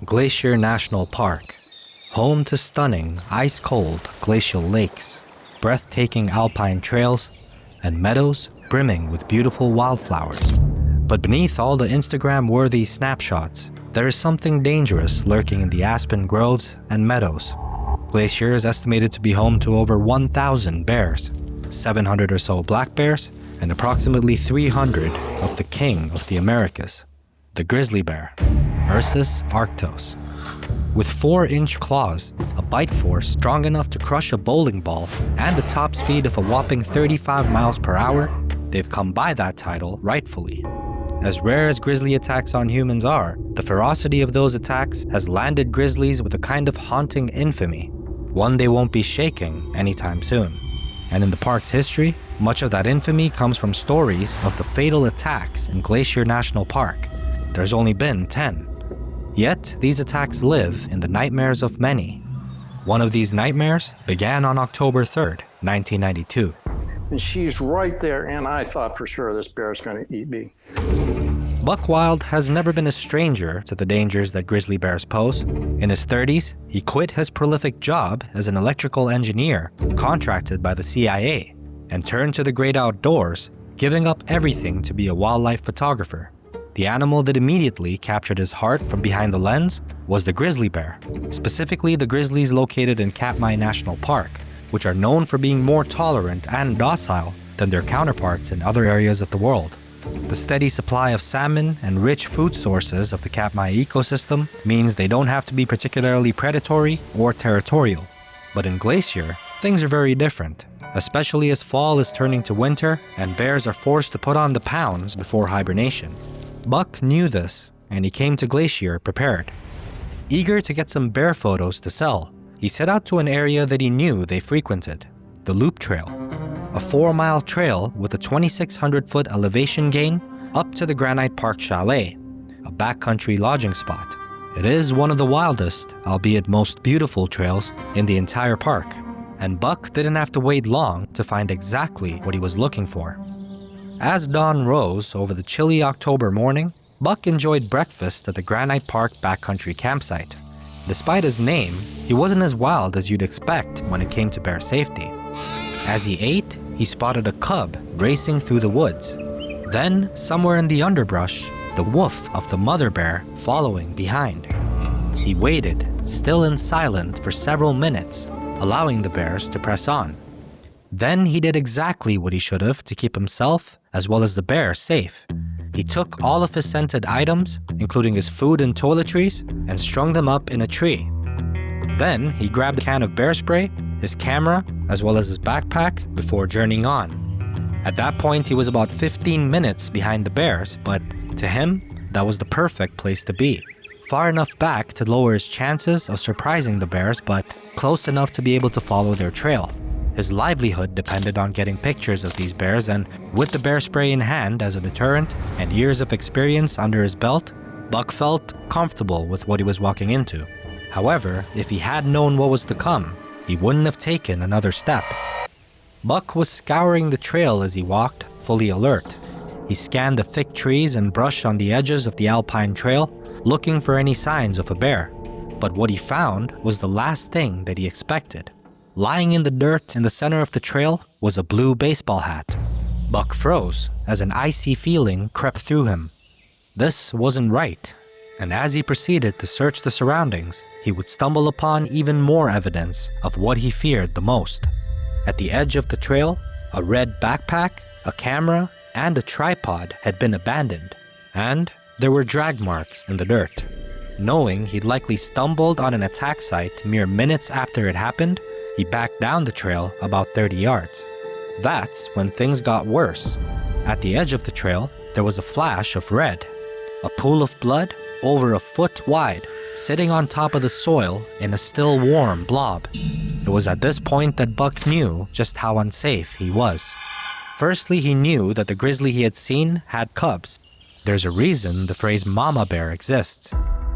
Glacier National Park, home to stunning, ice-cold glacial lakes, breathtaking alpine trails, and meadows brimming with beautiful wildflowers. But beneath all the Instagram-worthy snapshots, there is something dangerous lurking in the aspen groves and meadows. Glacier is estimated to be home to over 1,000 bears, 700 or so black bears, and approximately 300 of the king of the Americas, the grizzly bear, Ursus arctos. With 4-inch claws, a bite force strong enough to crush a bowling ball, and a top speed of a whopping 35 miles per hour, they've come by that title rightfully. As rare as grizzly attacks on humans are, the ferocity of those attacks has landed grizzlies with a kind of haunting infamy, one they won't be shaking anytime soon. And in the park's history, much of that infamy comes from stories of the fatal attacks in Glacier National Park. There's only been 10. Yet, these attacks live in the nightmares of many. One of these nightmares began on October 3rd, 1992. And she's right there, and I thought for sure this bear is going to eat me. Buck Wilde has never been a stranger to the dangers that grizzly bears pose. In his 30s, he quit his prolific job as an electrical engineer contracted by the CIA and turned to the great outdoors, giving up everything to be a wildlife photographer. The animal that immediately captured his heart from behind the lens was the grizzly bear, specifically the grizzlies located in Katmai National Park, which are known for being more tolerant and docile than their counterparts in other areas of the world. The steady supply of salmon and rich food sources of the Katmai ecosystem means they don't have to be particularly predatory or territorial. But in Glacier, things are very different, especially as fall is turning to winter and bears are forced to put on the pounds before hibernation. Buck knew this, and he came to Glacier prepared. Eager to get some bear photos to sell, he set out to an area that he knew they frequented, the Loop Trail, a 4-mile trail with a 2,600-foot elevation gain up to the Granite Park Chalet, a backcountry lodging spot. It is one of the wildest, albeit most beautiful trails in the entire park, and Buck didn't have to wait long to find exactly what he was looking for. As dawn rose over the chilly October morning, Buck enjoyed breakfast at the Granite Park backcountry campsite. Despite his name, he wasn't as wild as you'd expect when it came to bear safety. As he ate, he spotted a cub racing through the woods. Then, somewhere in the underbrush, the woof of the mother bear following behind. He waited, still and silent, for several minutes, allowing the bears to press on. Then he did exactly what he should have to keep himself, as well as the bear, safe. He took all of his scented items, including his food and toiletries, and strung them up in a tree. Then he grabbed a can of bear spray, his camera, as well as his backpack before journeying on. At that point, he was about 15 minutes behind the bears, but to him, that was the perfect place to be. Far enough back to lower his chances of surprising the bears, but close enough to be able to follow their trail. His livelihood depended on getting pictures of these bears, and with the bear spray in hand as a deterrent and years of experience under his belt, Buck felt comfortable with what he was walking into. However, if he had known what was to come, he wouldn't have taken another step. Buck was scouring the trail as he walked, fully alert. He scanned the thick trees and brush on the edges of the alpine trail, looking for any signs of a bear. But what he found was the last thing that he expected. Lying in the dirt in the center of the trail was a blue baseball hat. Buck froze as an icy feeling crept through him. This wasn't right, and as he proceeded to search the surroundings, he would stumble upon even more evidence of what he feared the most. At the edge of the trail, a red backpack, a camera, and a tripod had been abandoned, and there were drag marks in the dirt. Knowing he'd likely stumbled on an attack site mere minutes after it happened, he backed down the trail about 30 yards. That's when things got worse. At the edge of the trail, there was a flash of red. A pool of blood, over a foot wide, sitting on top of the soil in a still warm blob. It was at this point that Buck knew just how unsafe he was. Firstly, he knew that the grizzly he had seen had cubs. There's a reason the phrase mama bear exists.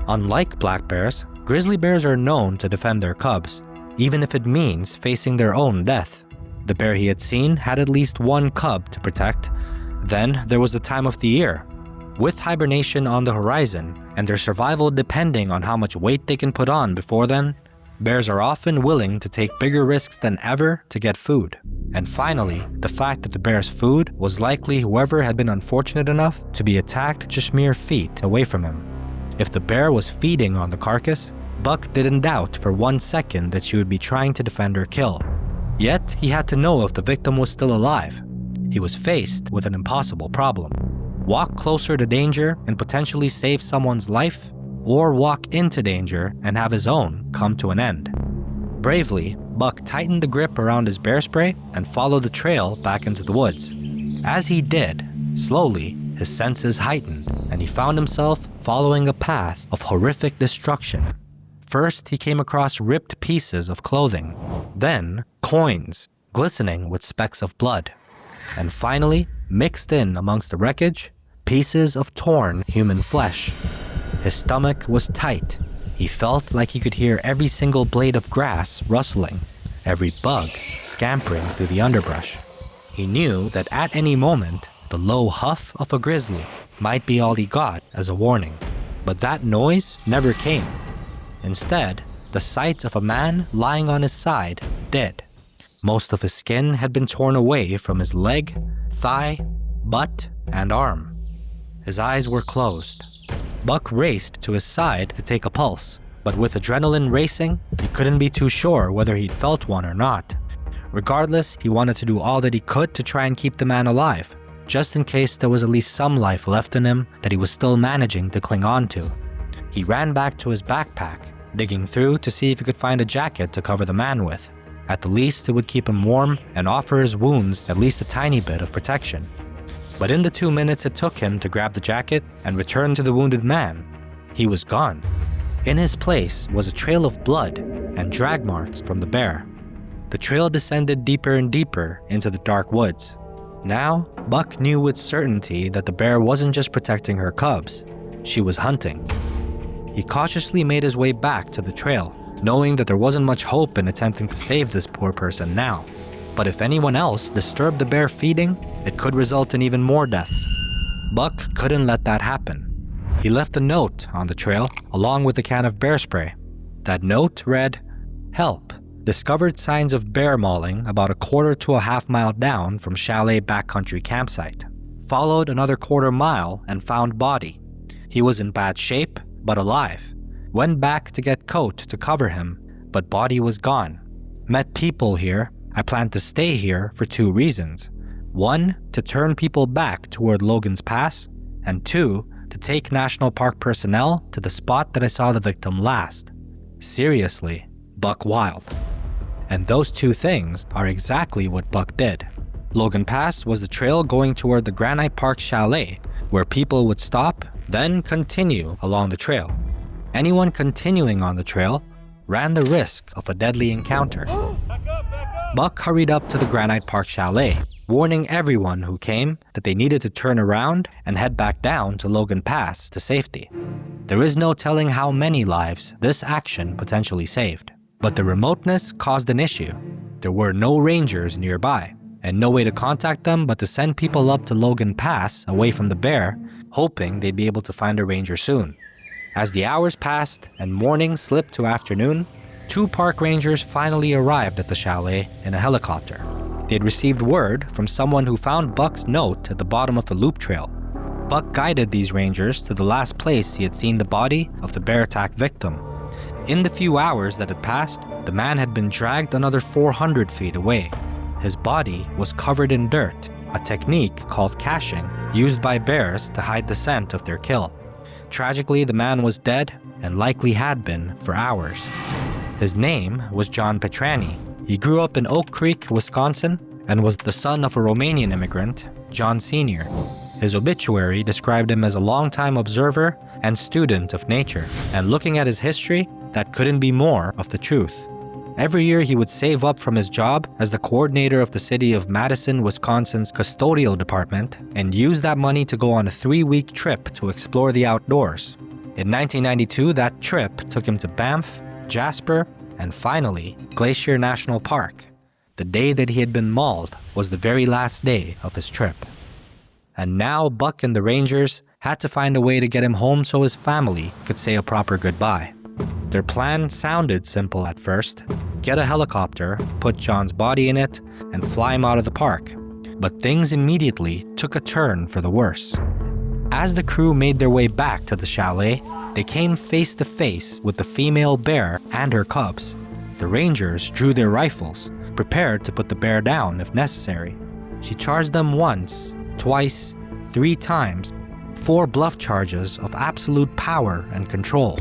Unlike black bears, grizzly bears are known to defend their cubs, even if it means facing their own death. The bear he had seen had at least one cub to protect. Then there was the time of the year. With hibernation on the horizon, and their survival depending on how much weight they can put on before then, bears are often willing to take bigger risks than ever to get food. And finally, the fact that the bear's food was likely whoever had been unfortunate enough to be attacked just mere feet away from him. If the bear was feeding on the carcass, Buck didn't doubt for 1 second that she would be trying to defend her kill. Yet, he had to know if the victim was still alive. He was faced with an impossible problem. Walk closer to danger and potentially save someone's life, or walk into danger and have his own come to an end. Bravely, Buck tightened the grip around his bear spray and followed the trail back into the woods. As he did, slowly, his senses heightened, and he found himself following a path of horrific destruction. First, he came across ripped pieces of clothing, then coins glistening with specks of blood, and finally, mixed in amongst the wreckage, pieces of torn human flesh. His stomach was tight. He felt like he could hear every single blade of grass rustling, every bug scampering through the underbrush. He knew that at any moment, the low huff of a grizzly might be all he got as a warning. But that noise never came. Instead, the sight of a man lying on his side did. Most of his skin had been torn away from his leg, thigh, butt, and arm. His eyes were closed. Buck raced to his side to take a pulse, but with adrenaline racing, he couldn't be too sure whether he'd felt one or not. Regardless, he wanted to do all that he could to try and keep the man alive, just in case there was at least some life left in him that he was still managing to cling on to. He ran back to his backpack, digging through to see if he could find a jacket to cover the man with. At the least, it would keep him warm and offer his wounds at least a tiny bit of protection. But in the 2 minutes it took him to grab the jacket and return to the wounded man, he was gone. In his place was a trail of blood and drag marks from the bear. The trail descended deeper and deeper into the dark woods. Now, Buck knew with certainty that the bear wasn't just protecting her cubs, she was hunting. He cautiously made his way back to the trail, knowing that there wasn't much hope in attempting to save this poor person now. But if anyone else disturbed the bear feeding, it could result in even more deaths. Buck couldn't let that happen. He left a note on the trail, along with a can of bear spray. That note read, "Help. Discovered signs of bear mauling about a quarter to a half mile down from chalet backcountry campsite. Followed another quarter mile and found body. He was in bad shape, but alive. Went back to get coat to cover him, but body was gone. Met people here. I plan to stay here for 2 reasons. 1, to turn people back toward Logan's Pass, and 2, to take National Park personnel to the spot that I saw the victim last. Seriously, Buck Wilde." And those 2 things are exactly what Buck did. Logan Pass was the trail going toward the Granite Park Chalet, where people would stop, then continue along the trail. Anyone continuing on the trail ran the risk of a deadly encounter. Buck hurried up to the Granite Park Chalet, warning everyone who came that they needed to turn around and head back down to Logan Pass to safety. There is no telling how many lives this action potentially saved. But the remoteness caused an issue. There were no rangers nearby, and no way to contact them but to send people up to Logan Pass away from the bear, hoping they'd be able to find a ranger soon. As the hours passed and morning slipped to afternoon, 2 park rangers finally arrived at the chalet in a helicopter. They'd received word from someone who found Buck's note at the bottom of the loop trail. Buck guided these rangers to the last place he had seen the body of the bear attack victim. In the few hours that had passed, the man had been dragged another 400 feet away. His body was covered in dirt, a technique called caching, used by bears to hide the scent of their kill. Tragically, the man was dead and likely had been for hours. His name was John Petryani. He grew up in Oak Creek, Wisconsin, and was the son of a Romanian immigrant, John Sr. His obituary described him as a longtime observer and student of nature, and looking at his history, that couldn't be more of the truth. Every year he would save up from his job as the coordinator of the city of Madison, Wisconsin's custodial department, and use that money to go on a 3-week trip to explore the outdoors. In 1992, that trip took him to Banff, Jasper, and finally, Glacier National Park. The day that he had been mauled was the very last day of his trip. And now Buck and the Rangers had to find a way to get him home so his family could say a proper goodbye. Their plan sounded simple at first. Get a helicopter, put John's body in it, and fly him out of the park. But things immediately took a turn for the worse. As the crew made their way back to the chalet, they came face to face with the female bear and her cubs. The rangers drew their rifles, prepared to put the bear down if necessary. She charged them once, twice, 3 times, 4 bluff charges of absolute power and control.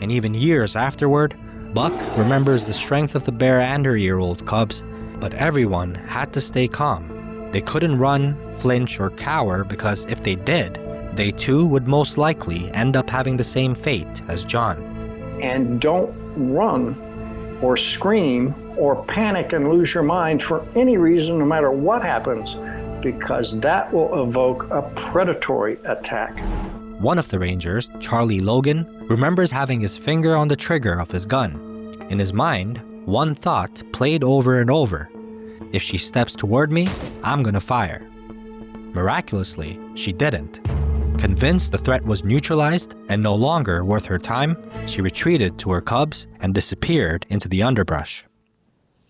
And even years afterward, Buck remembers the strength of the bear and her year-old cubs, but everyone had to stay calm. They couldn't run, flinch, or cower because if they did, they too would most likely end up having the same fate as John. And don't run or scream or panic and lose your mind for any reason, no matter what happens, because that will evoke a predatory attack. One of the rangers, Charlie Logan, remembers having his finger on the trigger of his gun. In his mind, one thought played over and over: if she steps toward me, I'm gonna fire. Miraculously, she didn't. Convinced the threat was neutralized and no longer worth her time, she retreated to her cubs and disappeared into the underbrush.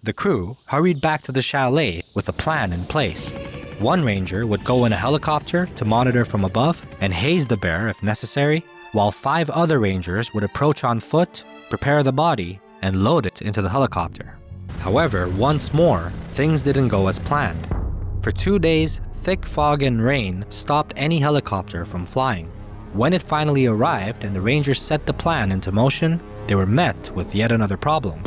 The crew hurried back to the chalet with a plan in place. One ranger would go in a helicopter to monitor from above and haze the bear if necessary, while 5 other rangers would approach on foot, prepare the body, and load it into the helicopter. However, once more, things didn't go as planned. For 2 days, thick fog and rain stopped any helicopter from flying. When it finally arrived and the rangers set the plan into motion, they were met with yet another problem.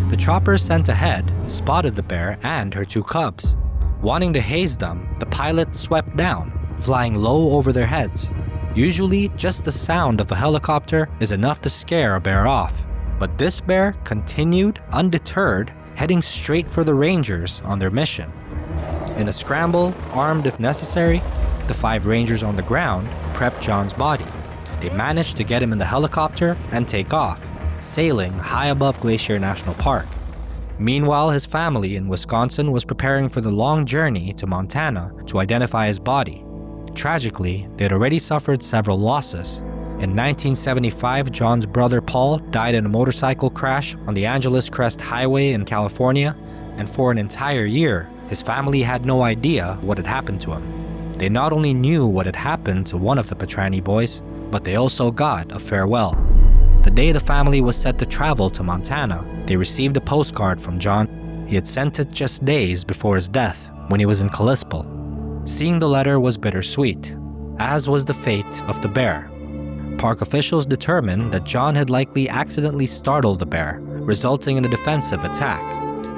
The choppers sent ahead spotted the bear and her 2 cubs. Wanting to haze them, the pilot swept down, flying low over their heads. Usually, just the sound of a helicopter is enough to scare a bear off. But this bear continued, undeterred, heading straight for the rangers on their mission. In a scramble, armed if necessary, the 5 rangers on the ground prepped John's body. They managed to get him in the helicopter and take off, sailing high above Glacier National Park. Meanwhile, his family in Wisconsin was preparing for the long journey to Montana to identify his body. Tragically, they had already suffered several losses. In 1975, John's brother Paul died in a motorcycle crash on the Angeles Crest Highway in California, and for an entire year, his family had no idea what had happened to him. They not only knew what had happened to one of the Petryani boys, but they also got a farewell. The day the family was set to travel to Montana, they received a postcard from John. He had sent it just days before his death, when he was in Kalispell. Seeing the letter was bittersweet, as was the fate of the bear. Park officials determined that John had likely accidentally startled the bear, resulting in a defensive attack.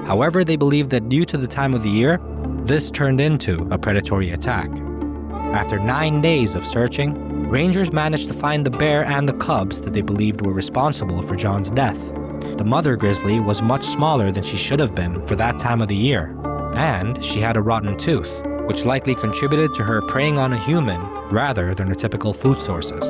However, they believed that due to the time of the year, this turned into a predatory attack. After 9 days of searching, rangers managed to find the bear and the cubs that they believed were responsible for John's death. The mother grizzly was much smaller than she should have been for that time of the year, and she had a rotten tooth, which likely contributed to her preying on a human rather than her typical food sources.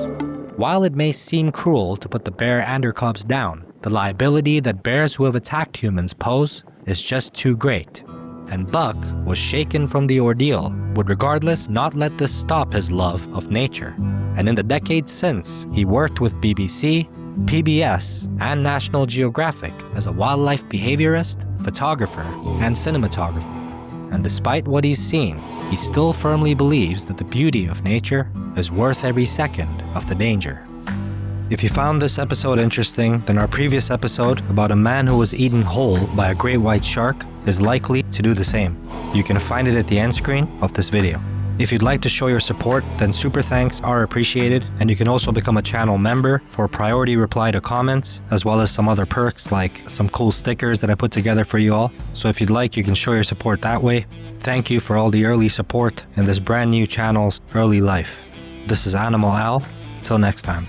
While it may seem cruel to put the bear and her cubs down, the liability that bears who have attacked humans pose is just too great. And Buck was shaken from the ordeal, would regardless not let this stop his love of nature. And in the decades since, he worked with BBC, PBS, and National Geographic as a wildlife behaviorist, photographer, and cinematographer. And despite what he's seen, he still firmly believes that the beauty of nature is worth every second of the danger. If you found this episode interesting, then our previous episode about a man who was eaten whole by a great white shark is likely to do the same. You can find it at the end screen of this video. If you'd like to show your support, then super thanks are appreciated, and you can also become a channel member for priority reply to comments, as well as some other perks like some cool stickers that I put together for you all. So if you'd like, you can show your support that way. Thank you for all the early support in this brand new channel's early life. This is Animal Al. Till next time.